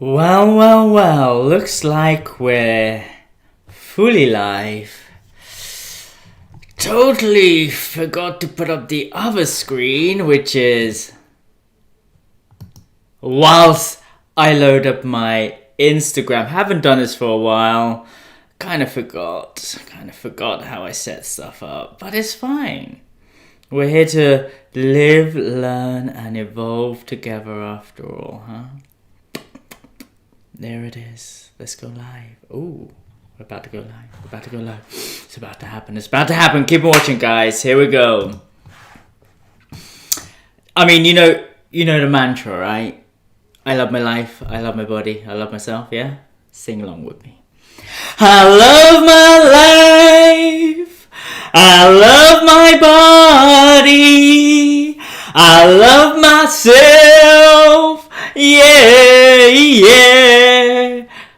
Well, looks like we're fully live. Totally forgot to put up the other screen, which is whilst I load up my Instagram. Haven't done this for a while. Kind of forgot how I set stuff up, but it's fine. We're here to live, learn, and evolve together after all, huh? There it is. Let's go live. Ooh, we're about to go live. It's about to happen. Keep watching, guys. Here we go. I mean, you know the mantra, right? I love my life. I love my body. I love myself. Yeah? Sing along with me. I love my life. I love my body. I love myself. Yeah.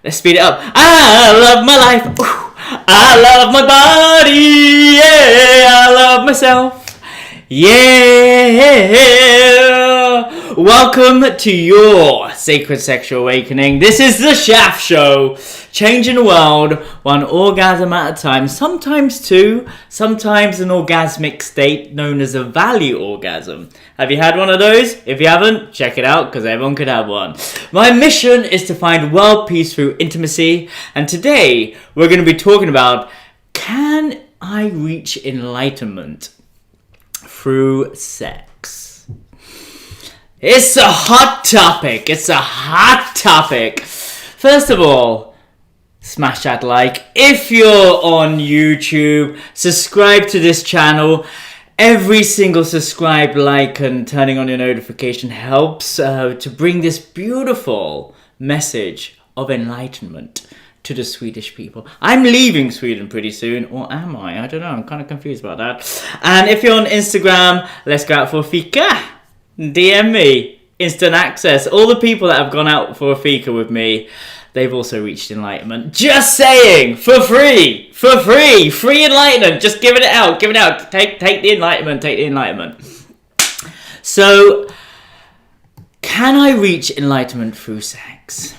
Let's speed it up. I love my life. Ooh. I love my body. Yeah. I love myself. Yeah. Welcome to your Sacred Sexual Awakening. This is the Shaft Show. Changing the world one orgasm at a time. Sometimes two. Sometimes an orgasmic state known as a value orgasm. Have you had one of those? If you haven't, check it out because everyone could have one. My mission is to find world peace through intimacy. And today we're going to be talking about, can I reach enlightenment through sex? It's a hot topic. First of all, smash that like. If you're on YouTube, subscribe to this channel. Every single subscribe, like, and turning on your notification helps to bring this beautiful message of enlightenment to the Swedish people. I'm leaving Sweden pretty soon, or am I? I don't know. I'm kind of confused about that. And if you're on Instagram, let's go out for a fika. DM me. Instant access. All the people that have gone out for a fika with me, they've also reached enlightenment. Just saying, for free, free enlightenment. Just giving it out. Take the enlightenment. So, can I reach enlightenment through sex?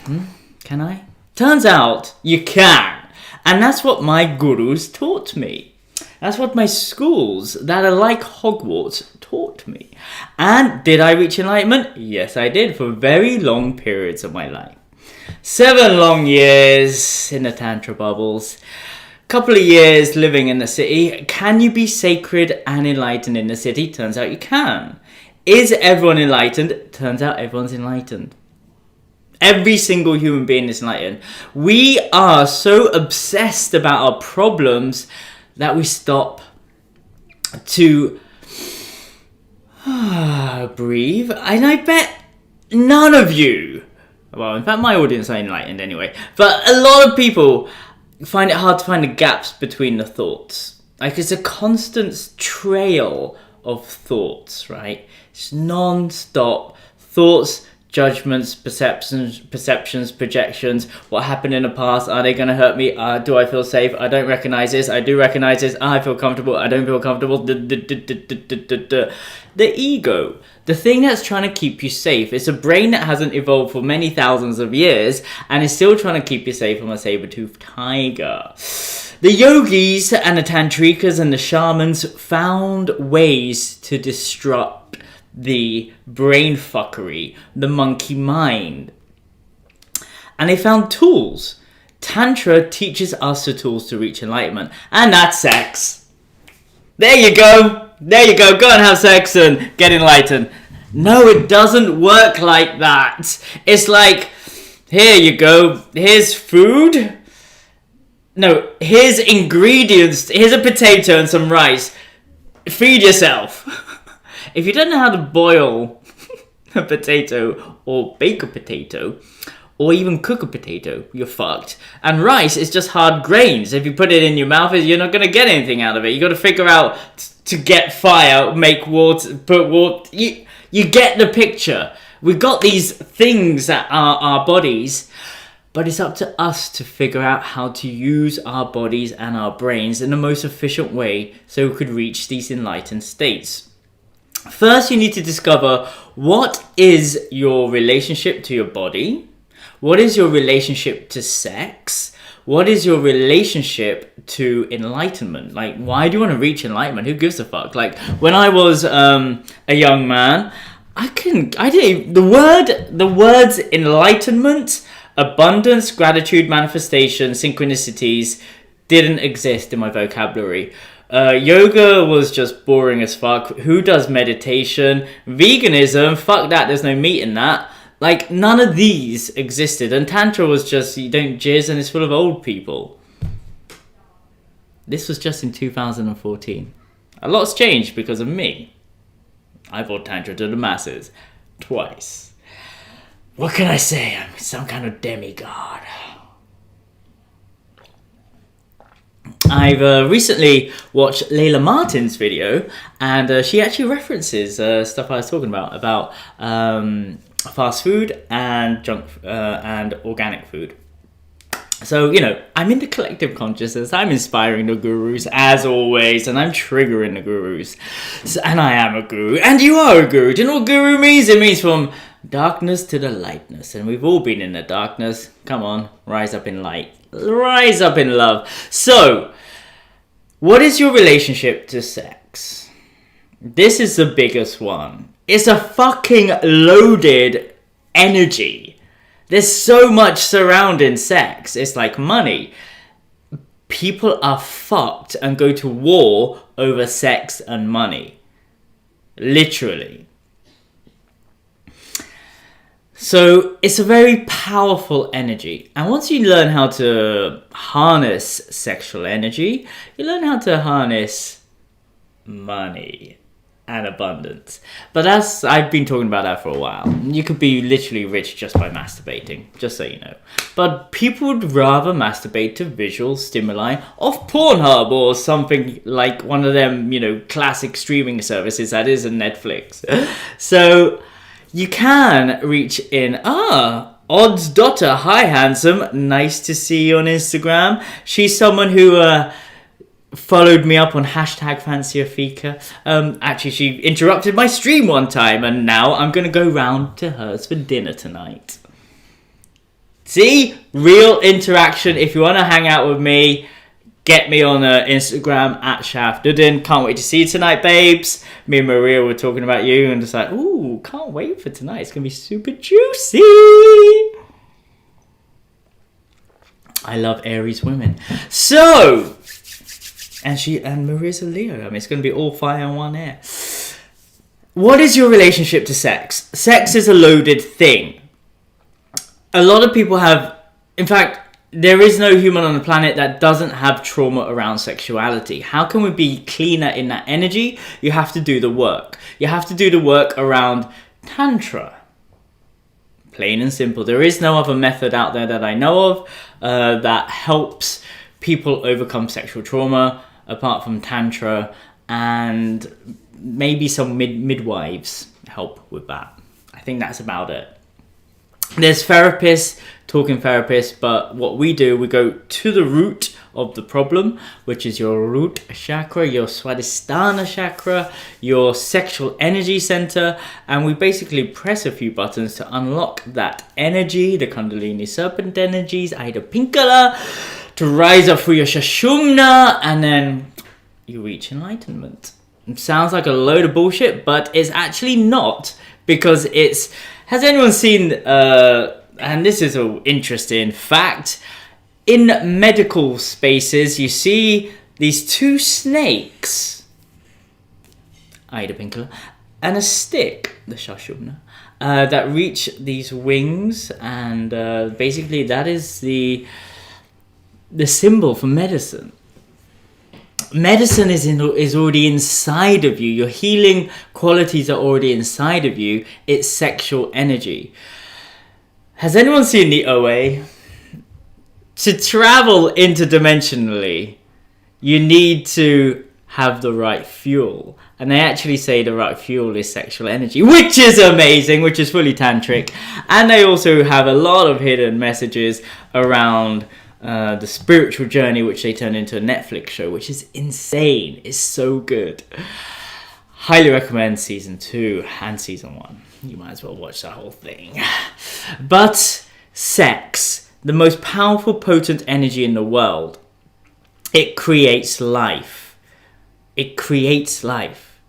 Can I? Turns out you can, and that's what my gurus taught me. That's what my schools that are like Hogwarts taught me. And did I reach enlightenment? Yes, I did, for very long periods of my life. 7 long years in the Tantra bubbles. Couple of years living in the city. Can you be sacred and enlightened in the city? Turns out you can. Is everyone enlightened? Turns out everyone's enlightened. Every single human being is enlightened. We are so obsessed about our problems that we stop to breathe. And I bet none of you, well, in fact, my audience are enlightened anyway, but a lot of people find it hard to find the gaps between the thoughts. Like, it's a constant trail of thoughts, right? It's non-stop thoughts, judgments, perceptions, projections. What happened in the past? Are they going to hurt me? Do I feel safe? I don't recognize this. I do recognize this. I feel comfortable. I don't feel comfortable. The ego, the thing that's trying to keep you safe. It's a brain that hasn't evolved for many thousands of years and is still trying to keep you safe from a saber-toothed tiger. The yogis and the tantrikas and the shamans found ways to disrupt the brain fuckery, the monkey mind. And they found tools. Tantra teaches us the tools to reach enlightenment. And that's sex. There you go. Go and have sex and get enlightened. No, it doesn't work like that. It's like, here you go. Here's food. No, here's ingredients. Here's a potato and some rice. Feed yourself. If you don't know how to boil a potato or bake a potato or even cook a potato, you're fucked. And rice is just hard grains. If you put it in your mouth, you're not going to get anything out of it. You got to figure out to get fire, make water, put water. You get the picture. We've got these things that are our bodies, but it's up to us to figure out how to use our bodies and our brains in the most efficient way so we could reach these enlightened states. First, you need to discover what is your relationship to your body, What is your relationship to sex? What is your relationship to enlightenment? Like, why do you want to reach enlightenment? Who gives a fuck? Like, when I was a young man, the words enlightenment, abundance, gratitude, manifestation, synchronicities didn't exist in my vocabulary. Yoga was just boring as fuck. Who does meditation? Veganism, fuck that, there's no meat in that. Like, none of these existed. And Tantra was just, you don't jizz and it's full of old people. This was just in 2014. A lot's changed because of me. I brought Tantra to the masses. Twice. What can I say? I'm some kind of demigod. I've recently watched Layla Martin's video, and she actually references stuff I was talking about fast food and junk and organic food. So, you know, I'm in the collective consciousness. I'm inspiring the gurus, as always, and I'm triggering the gurus. And I am a guru, and you are a guru. Do you know what guru means? It means from darkness to the lightness, and we've all been in the darkness. Come on, rise up in light. Rise up in love. So, what is your relationship to sex? This is the biggest one. It's a fucking loaded energy. There's so much surrounding sex. It's like money. People are fucked and go to war over sex and money. Literally. So it's a very powerful energy. And once you learn how to harness sexual energy, you learn how to harness money and abundance. But I've been talking about that for a while. You could be literally rich just by masturbating, just so you know. But people would rather masturbate to visual stimuli of Pornhub or something like one of them, you know, classic streaming services that isn't Netflix. So you can reach in. Odd's daughter. Hi, handsome. Nice to see you on Instagram. She's someone who followed me up on #FancyAfika. Actually, she interrupted my stream one time, and now I'm going to go round to hers for dinner tonight. See? Real interaction. If you want to hang out with me, get me on Instagram @Uddin. Can't wait to see you tonight, babes. Me and Maria were talking about you and just like, ooh, can't wait for tonight. It's going to be super juicy. I love Aries women. So, and Maria's a Leo. I mean, it's going to be all fire and one air. What is your relationship to sex? Sex is a loaded thing. A lot of people have, in fact, there is no human on the planet that doesn't have trauma around sexuality. How can we be cleaner in that energy? You have to do the work. You have to do the work around Tantra. Plain and simple. There is no other method out there that I know of that helps people overcome sexual trauma apart from Tantra, and maybe some midwives help with that. I think that's about it. There's therapists, talking therapists, but what we do, we go to the root of the problem, which is your root chakra, your Swadhisthana chakra, your sexual energy center, and we basically press a few buttons to unlock that energy, the Kundalini serpent energies, Ida Pinkala, to rise up through your Sushumna, and then you reach enlightenment. It sounds like a load of bullshit, but it's actually not, because it's... Has anyone seen, and this is an interesting fact, in medical spaces you see these two snakes, Ida Pinkala, and a stick, the Shashubna, that reach these wings, and basically that is the symbol for medicine. Medicine is already inside of you. Your healing qualities are already inside of you. It's sexual energy. Has anyone seen the OA? To travel interdimensionally, you need to have the right fuel. And they actually say the right fuel is sexual energy, which is amazing, which is fully tantric. And they also have a lot of hidden messages around the spiritual journey, which they turn into a Netflix show, which is insane. It's so good. Highly recommend season 2 and season 1. You might as well watch that whole thing. But sex, the most powerful, potent energy in the world, it creates life. It creates life.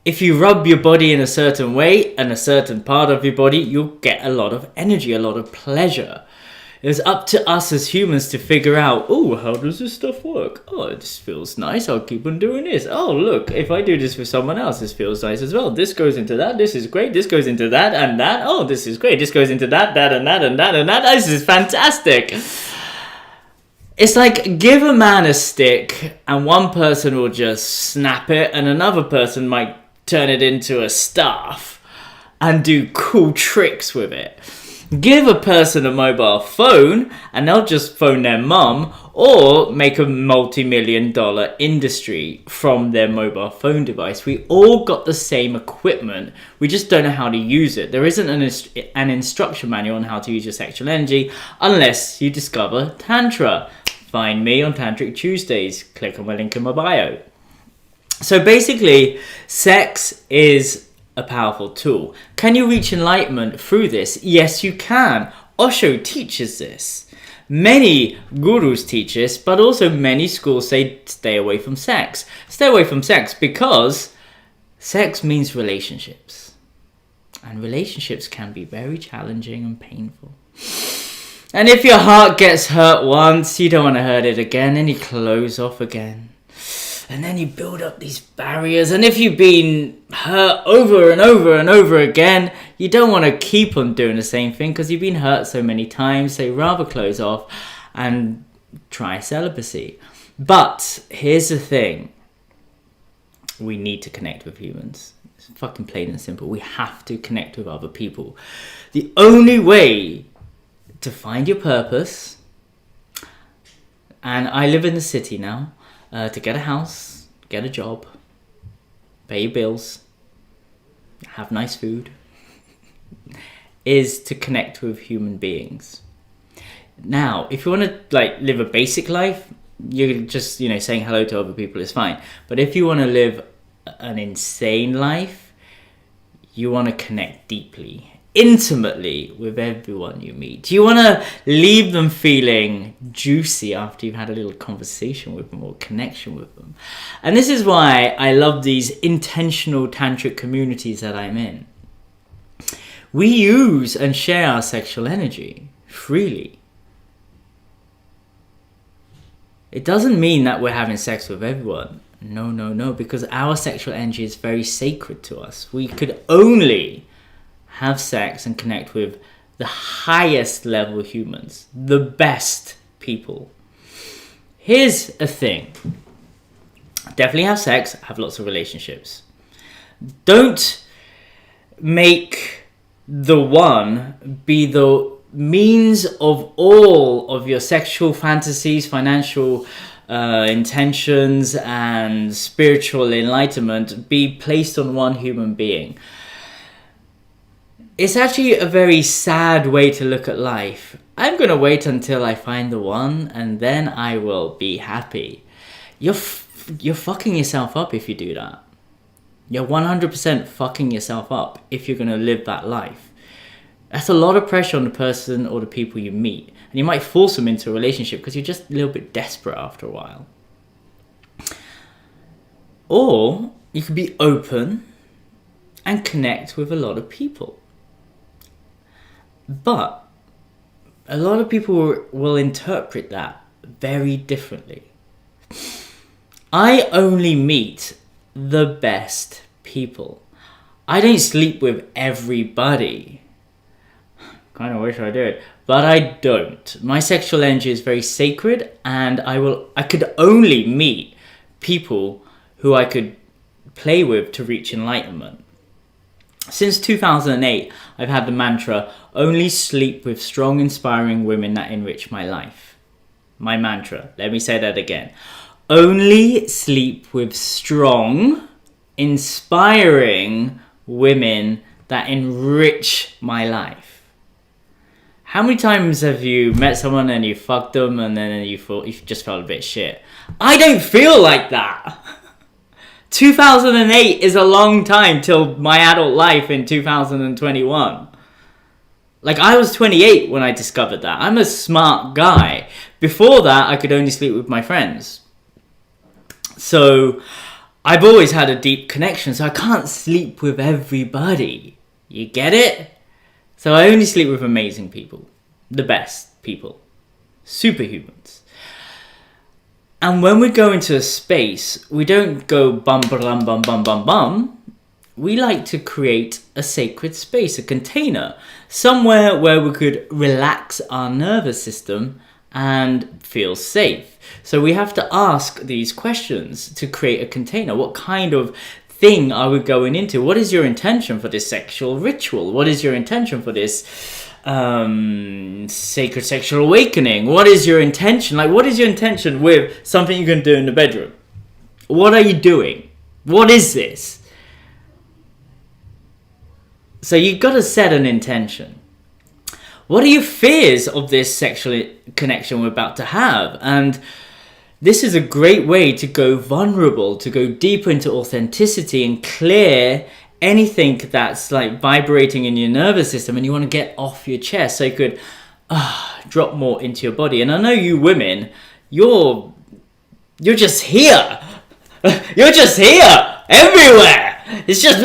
If you rub your body in a certain way and a certain part of your body, you'll get a lot of energy, a lot of pleasure. It's up to us as humans to figure out, oh, how does this stuff work? Oh, this feels nice. I'll keep on doing this. Oh, look, if I do this with someone else, this feels nice as well. This goes into that. This is great. This goes into that and that. Oh, this is great. This goes into that, that, and that, and that, and that. This is fantastic. It's like give a man a stick and one person will just snap it and another person might turn it into a staff and do cool tricks with it. Give a person a mobile phone and they'll just phone their mum or make a multi-million-dollar industry from their mobile phone device. We all got the same equipment. We just don't know how to use it. There isn't an instruction manual on how to use your sexual energy unless you discover Tantra. Find me on Tantric Tuesdays. Click on my link in my bio. So basically, sex is a powerful tool. Can you reach enlightenment through this? Yes, you can. Osho teaches this. Many gurus teach this, but also many schools say stay away from sex. Stay away from sex because sex means relationships. And relationships can be very challenging and painful. And if your heart gets hurt once, you don't want to hurt it again, and you close off again. And then you build up these barriers. And if you've been hurt over and over and over again, you don't want to keep on doing the same thing because you've been hurt so many times. So you rather close off and try celibacy. But here's the thing. We need to connect with humans. It's fucking plain and simple. We have to connect with other people. The only way to find your purpose, and I live in the city now, to get a house, get a job, pay your bills, have nice food, is to connect with human beings. Now, if you want to live a basic life, you're just saying hello to other people is fine. But if you want to live an insane life, you want to connect deeply, intimately with everyone you meet. You want to leave them feeling juicy after you've had a little conversation with them or connection with them. And this is why I love these intentional tantric communities that I'm in. We use and share our sexual energy freely. It doesn't mean that we're having sex with everyone. No, because our sexual energy is very sacred to us. We could only have sex and connect with the highest level humans, the best people. Here's a thing. Definitely have sex, have lots of relationships. Don't make the one be the means of all of your sexual fantasies, financial intentions, and spiritual enlightenment be placed on one human being. It's actually a very sad way to look at life. I'm going to wait until I find the one and then I will be happy. You're fucking yourself up if you do that. You're 100% fucking yourself up if you're going to live that life. That's a lot of pressure on the person or the people you meet. And you might force them into a relationship because you're just a little bit desperate after a while. Or you could be open and connect with a lot of people. But a lot of people will interpret that very differently. I only meet the best people. I don't sleep with everybody. Kind of wish I did, but I don't. My sexual energy is very sacred, and I could only meet people who I could play with to reach enlightenment. Since 2008, I've had the mantra, only sleep with strong, inspiring women that enrich my life. My mantra. Let me say that again. Only sleep with strong, inspiring women that enrich my life. How many times have you met someone and you fucked them and then you just felt a bit shit? I don't feel like that. 2008 is a long time till my adult life in 2021. Like, I was 28 when I discovered that. I'm a smart guy. Before that, I could only sleep with my friends. So I've always had a deep connection, so I can't sleep with everybody. You get it? So I only sleep with amazing people. The best people. Superhumans. And when we go into a space, we don't go bum, bum, bum, bum, bum, bum. We like to create a sacred space, a container, somewhere where we could relax our nervous system and feel safe. So we have to ask these questions to create a container. What kind of thing are we going into? What is your intention for this sexual ritual? What is your intention for this sacred sexual awakening? What is your intention? Like, what is your intention with something you're going to do in the bedroom? What are you doing? What is this? So you've got to set an intention. What are your fears of this sexual connection we're about to have? And this is a great way to go vulnerable, to go deeper into authenticity and clear anything that's like vibrating in your nervous system and you want to get off your chest so you could drop more into your body. And I know you women, you're just here. You're just here everywhere. It's just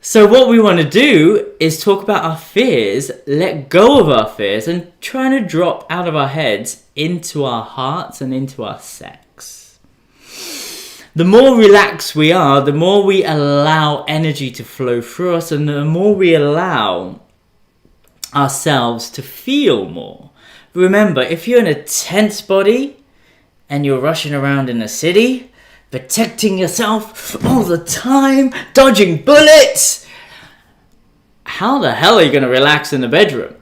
So what we want to do is talk about our fears, let go of our fears, and try to drop out of our heads into our hearts and into our sex. The more relaxed we are, the more we allow energy to flow through us, and the more we allow ourselves to feel more. Remember, if you're in a tense body and you're rushing around in a city, protecting yourself all the time, dodging bullets, how the hell are you going to relax in the bedroom?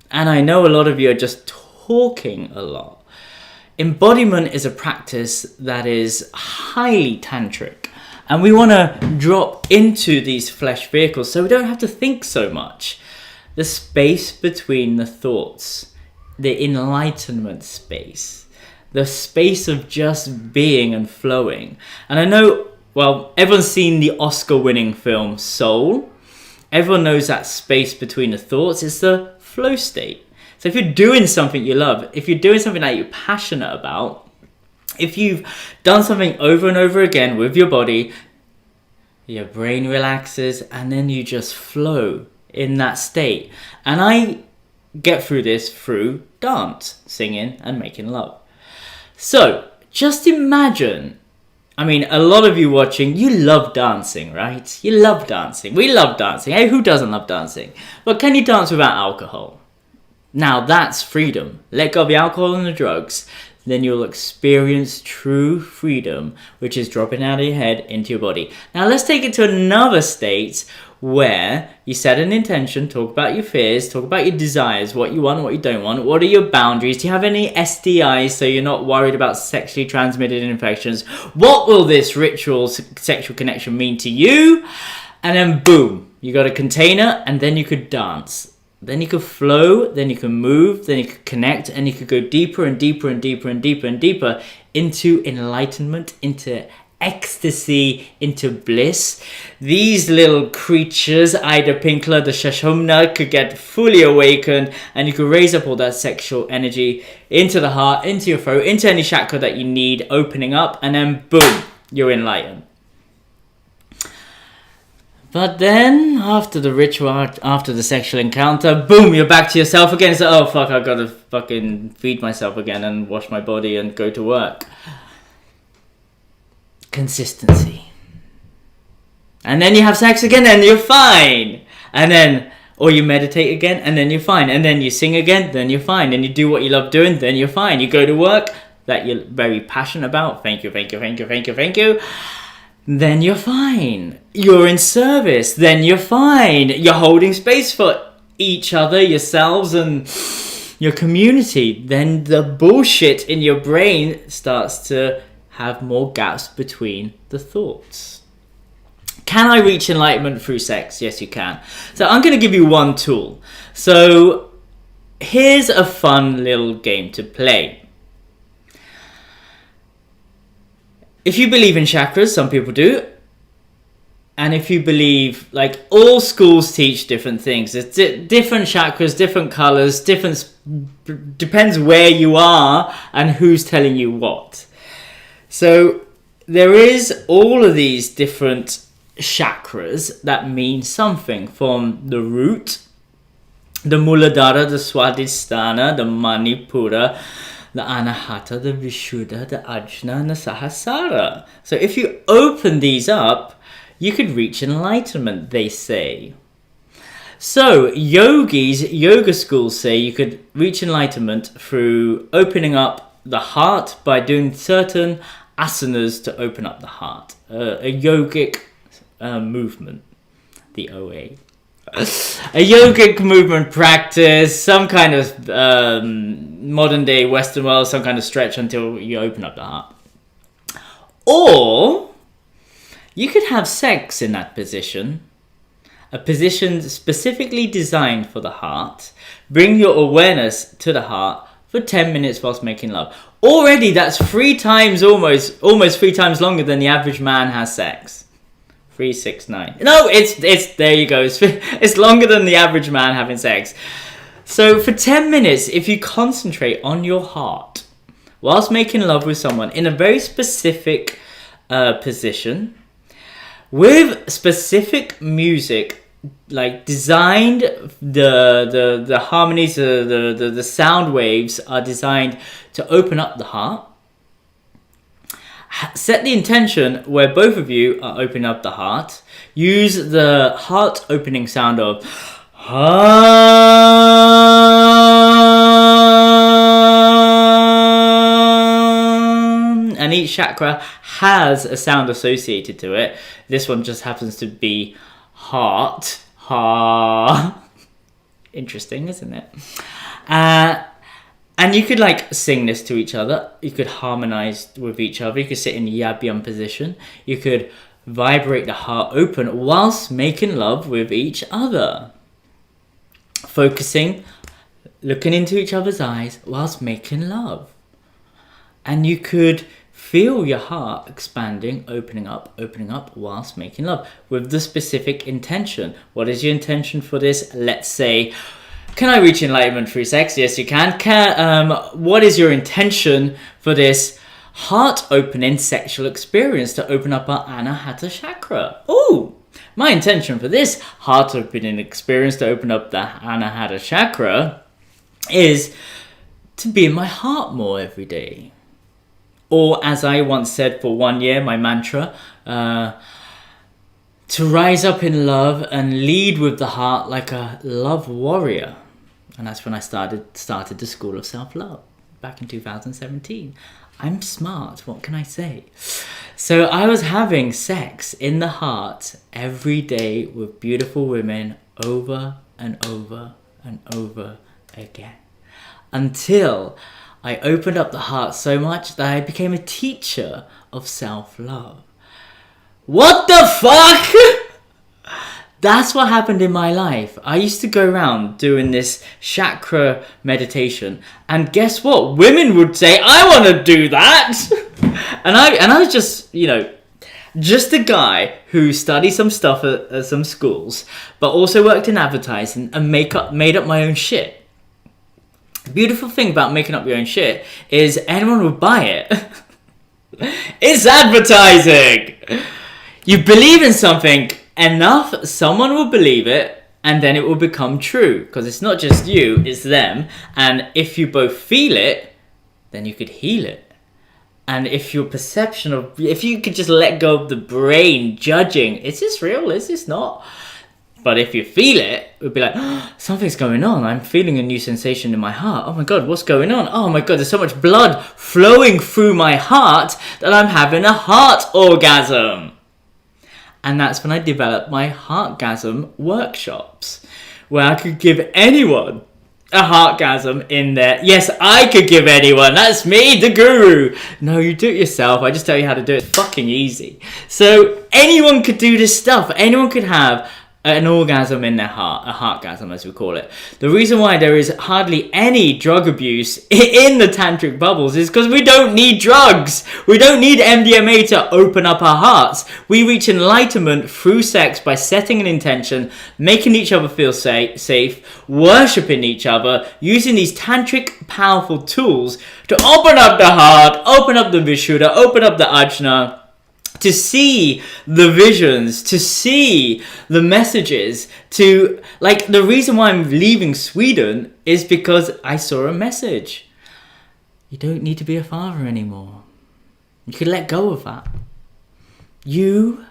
And I know a lot of you are just talking a lot. Embodiment is a practice that is highly tantric, and we want to drop into these flesh vehicles so we don't have to think so much. The space between the thoughts, the enlightenment space, the space of just being and flowing. And I know, well, everyone's seen the Oscar-winning film Soul. Everyone knows that space between the thoughts is the flow state. So if you're doing something you love, if you're doing something that you're passionate about, if you've done something over and over again with your body, your brain relaxes and then you just flow in that state. And I get through this through dance, singing and making love. So, just imagine, I mean, a lot of you watching, you love dancing, right? You love dancing. We love dancing. Hey, who doesn't love dancing? But can you dance without alcohol? Now, that's freedom. Let go of the alcohol and the drugs. Then you'll experience true freedom, which is dropping out of your head into your body. Now, let's take it to another state where you set an intention, talk about your fears, talk about your desires, what you want, what you don't want, what are your boundaries, do you have any STIs so you're not worried about sexually transmitted infections, what will this ritual sexual connection mean to you, and then boom, you got a container, and then you could dance. Then you could flow, then you can move, then you could connect, and you could go deeper and deeper and deeper and deeper and deeper into enlightenment, into ecstasy, into bliss. These little creatures, Ida Pinkler, the Shashomna, could get fully awakened, and you could raise up all that sexual energy into the heart, into your throat, into any chakra that you need, opening up, and then boom, you're enlightened. But then, after the ritual, after the sexual encounter, boom, you're back to yourself again. So, oh fuck, I've got to fucking feed myself again and wash my body and go to work. Consistency. And then you have sex again and you're fine. And then, or you meditate again and then you're fine. And then you sing again, then you're fine. And you do what you love doing, then you're fine. You go to work that you're very passionate about. Thank you, thank you, thank you, thank you, thank you. Then you're fine. You're in service, then you're fine. You're holding space for each other, yourselves, and your community. Then the bullshit in your brain starts to have more gaps between the thoughts. Can I reach enlightenment through sex? Yes, you can. So I'm going to give you one tool. So here's a fun little game to play. If you believe in chakras, some people do, And if you believe, like, all schools teach different things. It's different chakras, different colors, depends where you are and who's telling you what. So there is all of these different chakras that mean something, from the root, the Muladhara, the Swadhisthana, the Manipura, the Anahata, the Vishuddha, the Ajna, and the Sahasrara. So if you open these up, you could reach enlightenment, they say. So yogis, yoga schools say you could reach enlightenment through opening up the heart by doing certain asanas to open up the heart. A yogic movement, the OA. A yogic movement practice, some kind of modern day Western world, some kind of stretch until you open up the heart. Or you could have sex in that position, a position specifically designed for the heart. Bring your awareness to the heart for 10 minutes whilst making love. Already that's almost 3 times longer than the average man has sex. 3, 6, 9. No, it's there you go. It's longer than the average man having sex. So for 10 minutes, if you concentrate on your heart whilst making love with someone in a very specific position, with specific music, like designed, the harmonies, the sound waves are designed to open up the heart. Set the intention where both of you are opening up the heart. Use the heart opening sound of and each chakra has a sound associated to it. This one just happens to be heart. Ha. Interesting, isn't it? And you could like sing this to each other. You could harmonize with each other. You could sit in yabbyam position. You could vibrate the heart open whilst making love with each other. Focusing, looking into each other's eyes whilst making love. And you could feel your heart expanding, opening up whilst making love with the specific intention. What is your intention for this? Let's say, can I reach enlightenment through sex? Yes, you can. What is your intention for this heart-opening sexual experience to open up our Anahata chakra? Oh, my intention for this heart-opening experience to open up the Anahata chakra is to be in my heart more every day. Or as I once said for 1 year, my mantra, to rise up in love and lead with the heart like a love warrior. And that's when I started the School of Self-Love back in 2017. I'm smart, what can I say? So I was having sex in the heart every day with beautiful women over and over and over again. Until I opened up the heart so much that I became a teacher of self-love. What the fuck? That's what happened in my life. I used to go around doing this chakra meditation, and guess what? Women would say, I want to do that. and I was just, just a guy who studied some stuff at some schools, but also worked in advertising and made up my own shit. The beautiful thing about making up your own shit is anyone will buy it. It's advertising. You believe in something enough, someone will believe it, and then it will become true. Because it's not just you, it's them. And if you both feel it, then you could heal it. And if your perception if you could just let go of the brain judging, is this real, is this not? But if you feel it, it would be like, oh, something's going on. I'm feeling a new sensation in my heart. Oh my God, what's going on? Oh my God, there's so much blood flowing through my heart that I'm having a heart orgasm. And that's when I developed my Heartgasm workshops, where I could give anyone a Heartgasm in there. Yes, I could give anyone. That's me, the guru. No, you do it yourself. I just tell you how to do it. It's fucking easy. So anyone could do this stuff. Anyone could have an orgasm in their heart, a heartgasm as we call it. The reason why there is hardly any drug abuse in the tantric bubbles is because we don't need drugs. We don't need MDMA to open up our hearts. We reach enlightenment through sex by setting an intention, making each other feel safe, worshipping each other, using these tantric powerful tools to open up the heart, open up the Vishuddha, open up the Ajna, to see the visions, to see the messages, to, like, the reason why I'm leaving Sweden is because I saw a message. You don't need to be a father anymore. You can let go of that. You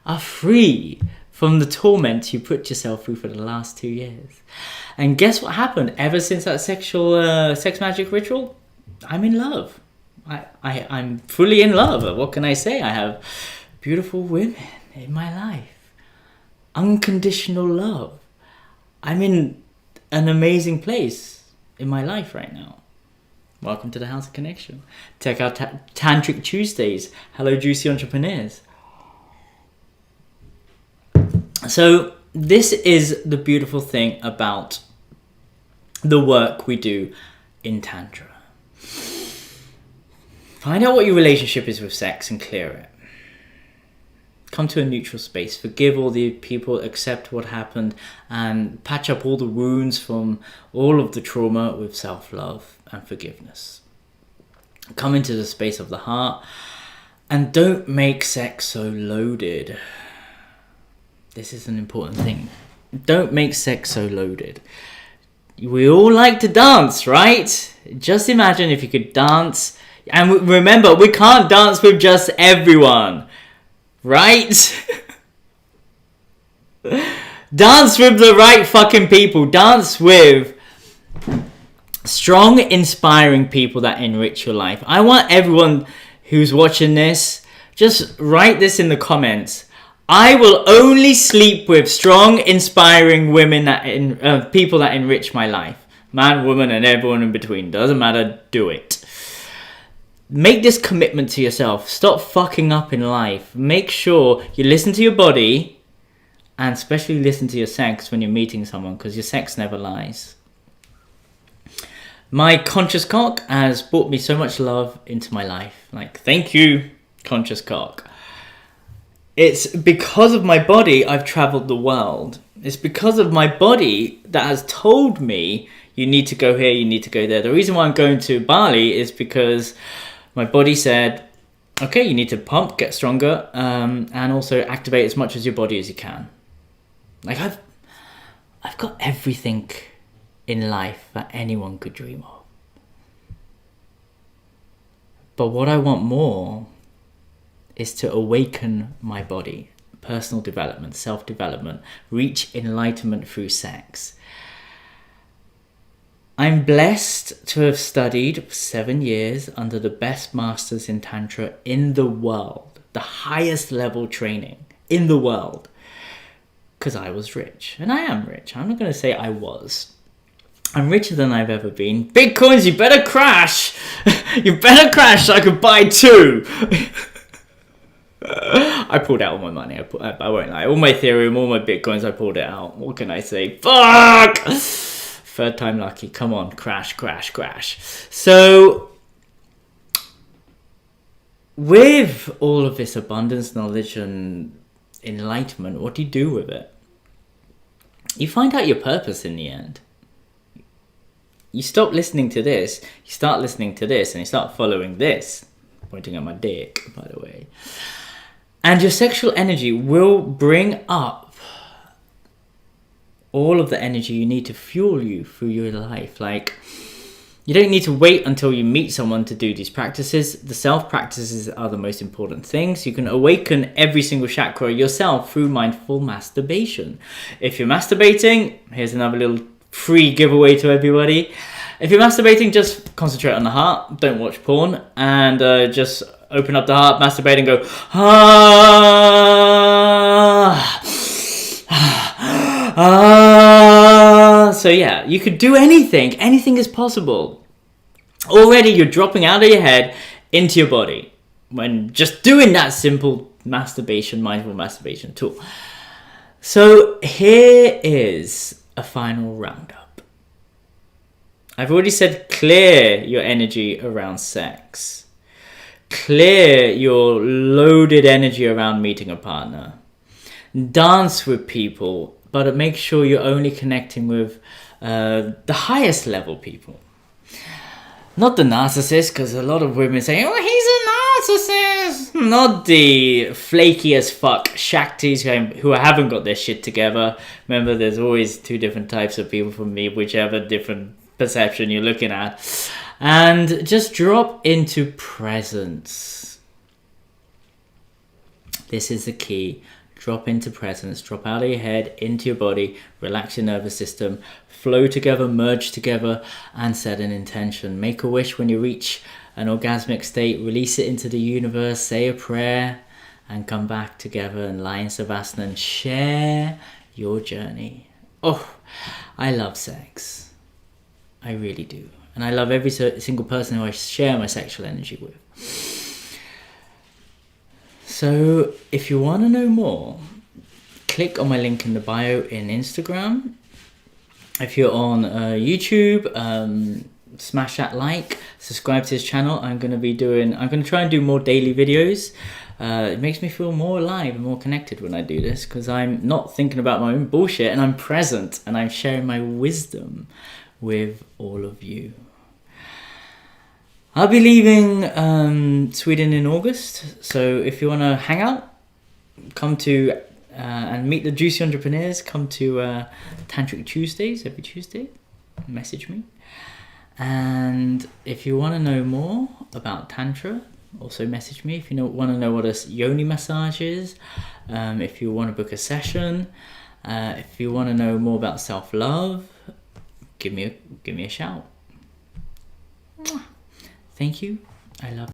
are free from the torment you put yourself through for the last 2 years. And guess what happened ever since that sex magic ritual? I'm in love. I'm fully in love. What can I say? I have beautiful women in my life. Unconditional love. I'm in an amazing place in my life right now. Welcome to the House of Connection. Check out Tantric Tuesdays. Hello, Juicy Entrepreneurs. So this is the beautiful thing about the work we do in Tantra. Find out what your relationship is with sex and clear it. Come to a neutral space. Forgive all the people, accept what happened, and patch up all the wounds from all of the trauma with self-love and forgiveness. Come into the space of the heart, and don't make sex so loaded. This is an important thing. Don't make sex so loaded. We all like to dance, right? Just imagine if you could dance. And remember, we can't dance with just everyone, right? Dance with the right fucking people. Dance with strong, inspiring people that enrich your life. I want everyone who's watching this, just write this in the comments. I will only sleep with strong, inspiring women that people that enrich my life. Man, woman, and everyone in between. Doesn't matter. Do it. Make this commitment to yourself. Stop fucking up in life. Make sure you listen to your body, and especially listen to your sex when you're meeting someone, because your sex never lies. My conscious cock has brought me so much love into my life. Like, thank you, conscious cock. It's because of my body I've traveled the world. It's because of my body that has told me, you need to go here, you need to go there. The reason why I'm going to Bali is because my body said, okay, you need to pump, get stronger, and also activate as much as your body as you can. Like, I've got everything in life that anyone could dream of. But what I want more is to awaken my body, personal development, self-development, reach enlightenment through sex. I'm blessed to have studied for 7 years under the best masters in Tantra in the world, the highest level training in the world, because I was rich. And I am rich. I'm not going to say I was. I'm richer than I've ever been. Bitcoins, you better crash. You better crash so I could buy 2. I pulled out all my money. I won't lie. All my Ethereum, all my Bitcoins, I pulled it out. What can I say? Fuck! Third time lucky. Come on, crash, crash, crash. So, with all of this abundance, knowledge, and enlightenment, what do you do with it? You find out your purpose in the end. You stop listening to this, you start listening to this, and you start following this. Pointing at my dick, by the way. And your sexual energy will bring up all of the energy you need to fuel you through your life. Like, you don't need to wait until you meet someone to do these practices. The self practices are the most important things. You can awaken every single chakra yourself through mindful masturbation. If you're masturbating, here's another little free giveaway to everybody. If you're masturbating, just concentrate on the heart. Don't watch porn. And just open up the heart, masturbate, and go, So yeah, you could do anything. Anything is possible. Already you're dropping out of your head into your body when just doing that simple masturbation, mindful masturbation tool. So here is a final roundup. I've already said clear your energy around sex. Clear your loaded energy around meeting a partner. Dance with people, but make sure you're only connecting with the highest level people. Not the narcissist, because a lot of women say, oh, he's a narcissist. Not the flaky as fuck Shaktis who haven't got their shit together. Remember, there's always two different types of people for me, whichever different perception you're looking at. And just drop into presence. This is the key. Drop into presence, drop out of your head, into your body, relax your nervous system, flow together, merge together, and set an intention. Make a wish when you reach an orgasmic state, release it into the universe, say a prayer, and come back together and lie in Savasana and share your journey. Oh, I love sex. I really do. And I love every single person who I share my sexual energy with. So if you want to know more, click on my link in the bio in Instagram. If you're on YouTube, smash that like, subscribe to this channel. I'm going to try and do more daily videos. It makes me feel more alive and more connected when I do this, because I'm not thinking about my own bullshit and I'm present and I'm sharing my wisdom with all of you. I'll be leaving Sweden in August, so if you want to hang out, come to and meet the Juicy Entrepreneurs, come to Tantric Tuesdays every Tuesday, message me. And if you want to know more about Tantra, also message me. If you want to know what a yoni massage is, if you want to book a session, if you want to know more about self-love, give me a shout. Thank you. I love you.